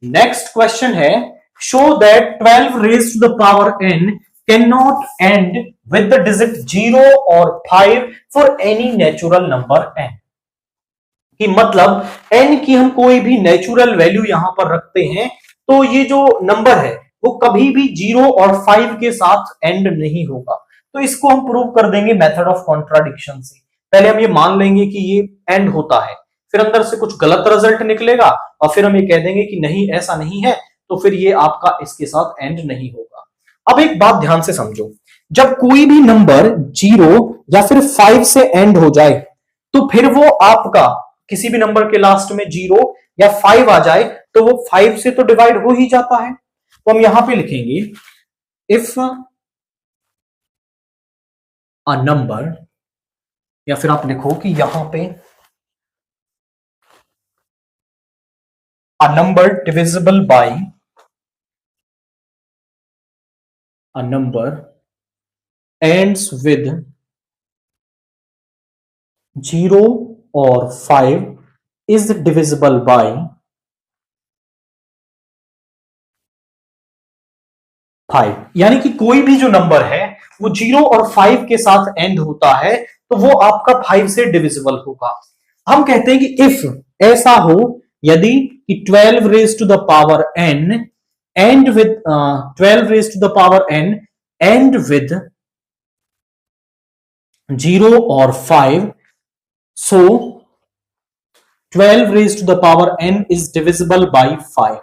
Next question है, show that 12 raise to the power n can not end with the digit 0 और 5 for any natural number n। कि मतलब n की हम कोई भी नेचुरल वैल्यू यहां पर रखते हैं तो ये जो नंबर है वो कभी भी 0 और 5 के साथ एंड नहीं होगा। तो इसको हम प्रूव कर देंगे मेथड ऑफ कॉन्ट्राडिक्शन से। पहले हम ये मान लेंगे कि ये एंड होता है, फिर अंदर से कुछ गलत रिजल्ट निकलेगा और फिर हम ये कह देंगे कि नहीं ऐसा नहीं है, तो फिर ये आपका इसके साथ एंड नहीं होगा। अब एक बात ध्यान से समझो, जब कोई भी नंबर 0 या फिर 5 से एंड हो जाए तो फिर वो आपका किसी भी नंबर के लास्ट में 0 या 5 आ जाए तो वो 5 से तो डिवाइड हो ही जाता है। तो हम यहां पे लिखेंगे इफ अ नंबर, या फिर आप लिखो कि यहां पे a number divisible by a number ends with 0 और 5 इज डिविजिबल बाय 5। यानी कि कोई भी जो नंबर है वो 0 और 5 के साथ एंड होता है तो वो आपका 5 से डिविजिबल होगा। हम कहते हैं कि इफ ऐसा हो, यदि कि 12 raise to the power n end with 12 raise to the power n end with 0 और 5, so 12 raised to the power n is divisible by 5।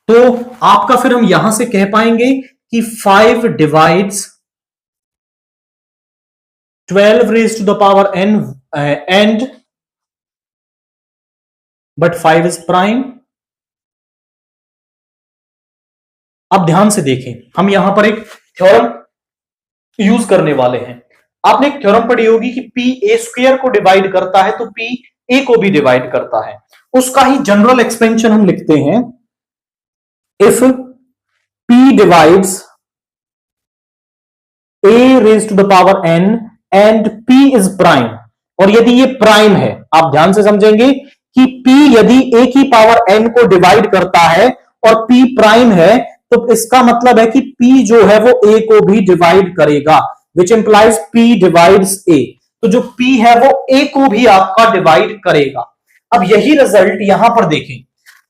तो आपका फिर हम यहां से कह पाएंगे कि 5 divides 12 raised to the power n and but 5 is prime। अब ध्यान से देखें, हम यहां पर एक थ्योरम यूज करने वाले हैं। आपने एक थ्योरम पढ़ी होगी कि p a स्क्वायर को डिवाइड करता है तो p a को भी डिवाइड करता है। उसका ही जनरल एक्सपेंशन हम लिखते हैं, if p divides a raise to the power n and p is prime, और यदि ये प्राइम है, आप ध्यान से समझेंगे कि p यदि a की पावर n को डिवाइड करता है और p प्राइम है तो इसका मतलब है कि p जो है वो a को भी डिवाइड करेगा, which implies p divides a। तो जो p है वो a को भी आपका डिवाइड करेगा। अब यही रिजल्ट यहां पर देखें,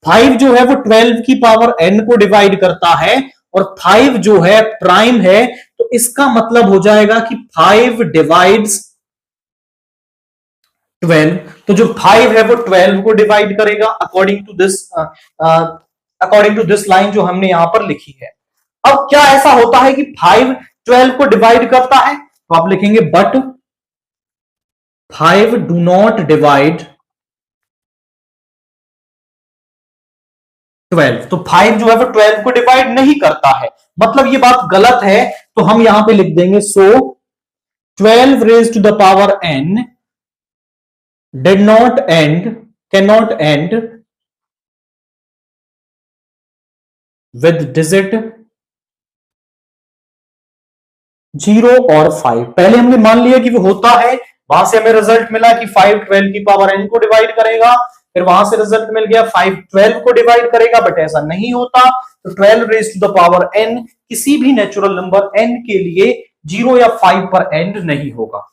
5 जो है वो 12 की पावर n को डिवाइड करता है और 5 जो है प्राइम है, तो इसका मतलब हो जाएगा कि 5 डिवाइड्स 12। तो जो 5 है वो 12 को डिवाइड करेगा अकॉर्डिंग टू दिस लाइन जो हमने यहां पर लिखी है। अब क्या ऐसा होता है कि 5 12 को डिवाइड करता है, तो आप लिखेंगे बट 5 डू नॉट डिवाइड 12। तो 5 जो है वो 12 को डिवाइड नहीं करता है, मतलब ये बात गलत है। तो हम यहां पे लिख देंगे so 12 raise to the power n did not end, cannot end with digit 0 और 5। पहले हमने मान लिया कि वो होता है, वहां से हमें रिजल्ट मिला कि 5 12 की पावर n को डिवाइड करेगा, फिर वहां से रिजल्ट मिल गया 5 12 को डिवाइड करेगा, बट ऐसा नहीं होता। तो 12 raise to the power n किसी भी नेचुरल नंबर n के लिए 0 या 5 पर एंड नहीं होगा।